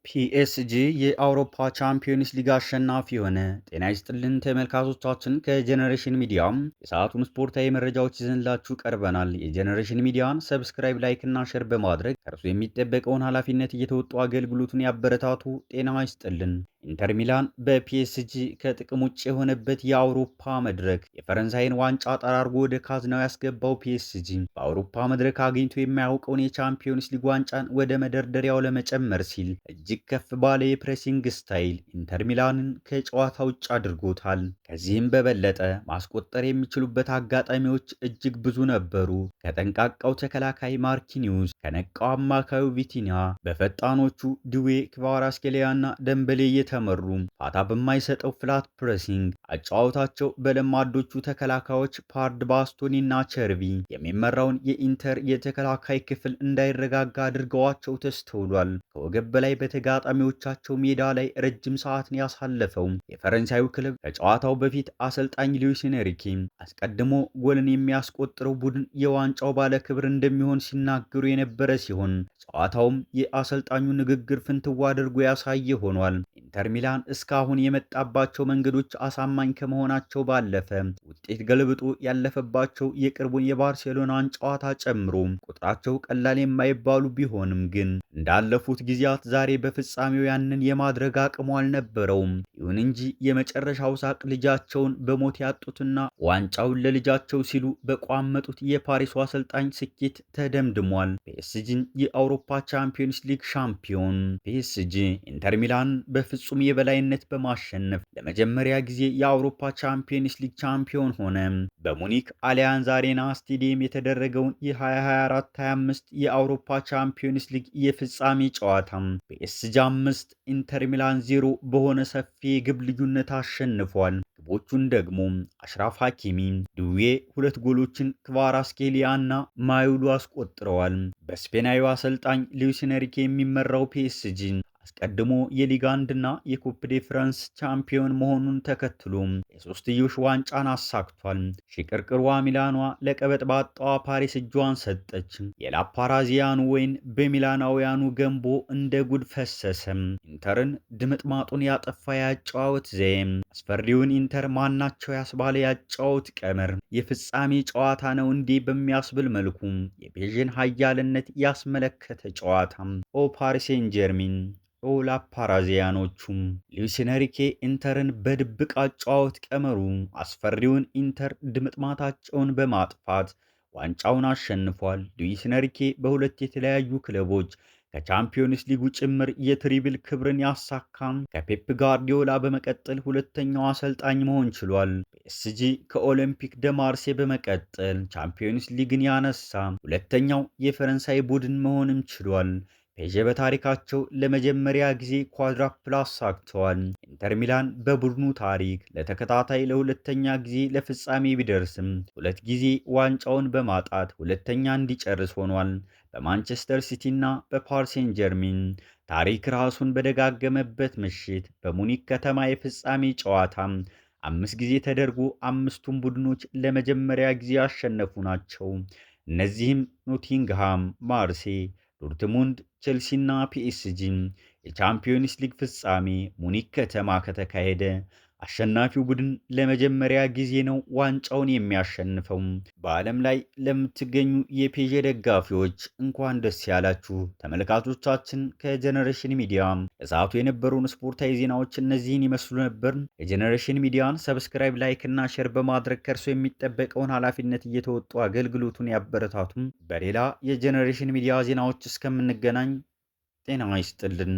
ፒኤስጂ የአውሮፓ ቻምፒዮንስ ሊግ አሸናፊ ሆነ። ጤና ይስጥልን ተመልካቾቻችን፣ ከጄኔሬሽን ሚዲያም የሰዓቱን ስፖርታዊ መረጃዎች ይዘንላችሁ ቀርበናል። የጄኔሬሽን ሚዲያን ሰብስክራይብ፣ ላይክ እና ሼር በማድረግ ከእርሱ የሚጠበቀውን ኃላፊነት እየተወጡ አገልግሎቱን ያበረታቱ። ጤና ይስጥልን። ኢንተር ሚላን በፒኤስጂ ከጥቅም ውጭ የሆነበት የአውሮፓ መድረክ የፈረንሳይን ዋንጫ ጠራርጎ ወደ ካዝናው ያስገባው ፒኤስጂ በአውሮፓ መድረክ አግኝቶ የማያውቀውን የቻምፒዮንስ ሊግ ዋንጫን ወደ መደርደሪያው ለመጨመር ሲል እጅግ ከፍ ባለ የፕሬሲንግ ስታይል ኢንተር ሚላንን ከጨዋታ ውጭ አድርጎታል። ከዚህም በበለጠ ማስቆጠር የሚችሉበት አጋጣሚዎች እጅግ ብዙ ነበሩ። ከጠንቃቃው ተከላካይ ማርኪኒዩስ፣ ከነቃው አማካዩ ቪቲኒያ፣ በፈጣኖቹ ድዌ፣ ክቫራትስኬሊያ እና ደምበሌ ተመሩ። ፋታ በማይሰጠው ፍላት ፕሬሲንግ አጫዋታቸው በለማዶቹ ተከላካዮች ፓርድ፣ ባስቶኒ እና ቸርቪ የሚመራውን የኢንተር የተከላካይ ክፍል እንዳይረጋጋ አድርገዋቸው ተስተውሏል። ከወገብ በላይ በተጋጣሚዎቻቸው ሜዳ ላይ ረጅም ሰዓትን ያሳለፈው የፈረንሳዩ ክለብ ከጨዋታው በፊት አሰልጣኝ ሉዊስ ኤንሪኬ አስቀድሞ ጎልን የሚያስቆጥረው ቡድን የዋንጫው ባለክብር እንደሚሆን ሲናገሩ የነበረ ሲሆን ጨዋታውም የአሰልጣኙ ንግግር ፍንትዋ አድርጎ ያሳየ ሆኗል። ኢንተር ሚላን እስካሁን የመጣባቸው መንገዶች አሳማኝ ከመሆናቸው ባለፈ ውጤት ገልብጦ ያለፈባቸው የቅርቡን የባርሴሎናን ጨዋታ ጨምሮ ቁጥራቸው ቀላል የማይባሉ ቢሆንም ግን እንዳለፉት ጊዜያት ዛሬ በፍጻሜው ያንን የማድረግ አቅሙ አልነበረውም። ይሁን እንጂ የመጨረሻው ሳቅ ልጃቸውን በሞት ያጡትና ዋንጫውን ለልጃቸው ሲሉ በቋመጡት የፓሪሱ አሰልጣኝ ስኬት ተደምድሟል። ፒኤስጂን የአውሮፓ ቻምፒዮንስ ሊግ ሻምፒዮን። ፒኤስጂ ኢንተር ሚላን በፍጹም የበላይነት በማሸነፍ ለመጀመሪያ ጊዜ የአውሮፓ ቻምፒዮንስ ሊግ ቻምፒዮን ሆነ። በሙኒክ አሊያንዝ አሬና ስቴዲየም የተደረገውን የ2024-25 የአውሮፓ ቻምፒዮንስ ሊግ የፍጻሜ ጨዋታ ፒኤስጂ 5 ኢንተር ሚላን 0 በሆነ ሰፊ የግብ ልዩነት አሸንፏል። ግቦቹን ደግሞ አሽራፍ ሐኪሚ፣ ድዌ 2 ጎሎችን፣ ክቫራትስኬሊያ እና ማዩሉ አስቆጥረዋል። በስፔናዊው አሰልጣኝ ሉዊስ ኤንሪኬ የሚመራው ፒኤስጂ አስቀድሞ የሊግ 1 እና የኩፕ ዴ ፍራንስ ቻምፒዮን መሆኑን ተከትሎ የሶስትዮሽ ዋንጫን አሳክቷል። ሽቅርቅሯ ሚላኗ ለቀበጥ ባጣዋ ፓሪስ እጇን ሰጠች። የላፓራዚያኑ ወይን በሚላናውያኑ ገንቦ እንደ ጉድ ፈሰሰ። ኢንተርን ድምጥማጡን ያጠፋ ያጨዋወት ዘዬም፣ አስፈሪውን ኢንተር ማናቸው ያስባለ ያጨዋወት ቀመር፣ የፍጻሜ ጨዋታ ነው እንዴ በሚያስብል መልኩ የፔዥን ኃያልነት ያስመለከተ ጨዋታ። ኦ ፓሪስ ሴን ጀርሜን ላፓራዚያኖቹም ሉዊስ ኤንሪኬ ኢንተርን በድብቅ አጨዋወት ቀመሩ አስፈሪውን ኢንተር ድምጥማታቸውን በማጥፋት ዋንጫውን አሸንፏል። ሉዊስ ኤንሪኬ በሁለት የተለያዩ ክለቦች ከቻምፒዮንስ ሊጉ ጭምር የትሪብል ክብርን ያሳካም ከፔፕ ጋርዲዮላ በመቀጠል ሁለተኛው አሰልጣኝ መሆን ችሏል። ፒኤስጂ ከኦሎምፒክ ደ ማርሴ በመቀጠል ቻምፒዮንስ ሊግን ያነሳ ሁለተኛው የፈረንሳይ ቡድን መሆንም ችሏል። ፔዤ በታሪካቸው ለመጀመሪያ ጊዜ ኳድራፕል አሳክተዋል። ኢንተር ሚላን በቡድኑ ታሪክ ለተከታታይ ለሁለተኛ ጊዜ ለፍጻሜ ቢደርስም 2 ጊዜ ዋንጫውን በማጣት ሁለተኛ እንዲጨርስ ሆኗል። በማንቸስተር ሲቲ እና በፓሪስ ሴን ጀርሜን ታሪክ ራሱን በደጋገመበት ምሽት በሙኒክ ከተማ የፍጻሜ ጨዋታ 5 ጊዜ ተደርጎ 5ቱም ቡድኖች ለመጀመሪያ ጊዜ ያሸነፉ ናቸው። እነዚህም ኖቲንግሃም፣ ማርሴ፣ ዶርትሙንድ፣ ቼልሲ እና ፒኤስጂ። የቻምፒዮንስ ሊግ ፍጻሜ ሙኒክ ከተማ ከተካሄደ አሸናፊው ቡድን ለመጀመሪያ ጊዜ ነው ዋንጫውን የሚያሸንፈው። በዓለም ላይ ለምትገኙ የፔዤ ደጋፊዎች እንኳን ደስ ያላችሁ። ተመልካቾቻችን ከጄኔሬሽን ሚዲያ ለሰዓቱ የነበሩን ስፖርታዊ ዜናዎች እነዚህን ይመስሉ ነበር። የጄኔሬሽን ሚዲያን ሰብስክራይብ፣ ላይክ እና ሼር በማድረግ ከእርሶ የሚጠበቀውን ኃላፊነት እየተወጡ አገልግሎቱን ያበረታቱም። በሌላ የጄኔሬሽን ሚዲያ ዜናዎች እስከምንገናኝ ጤና ይስጥልን።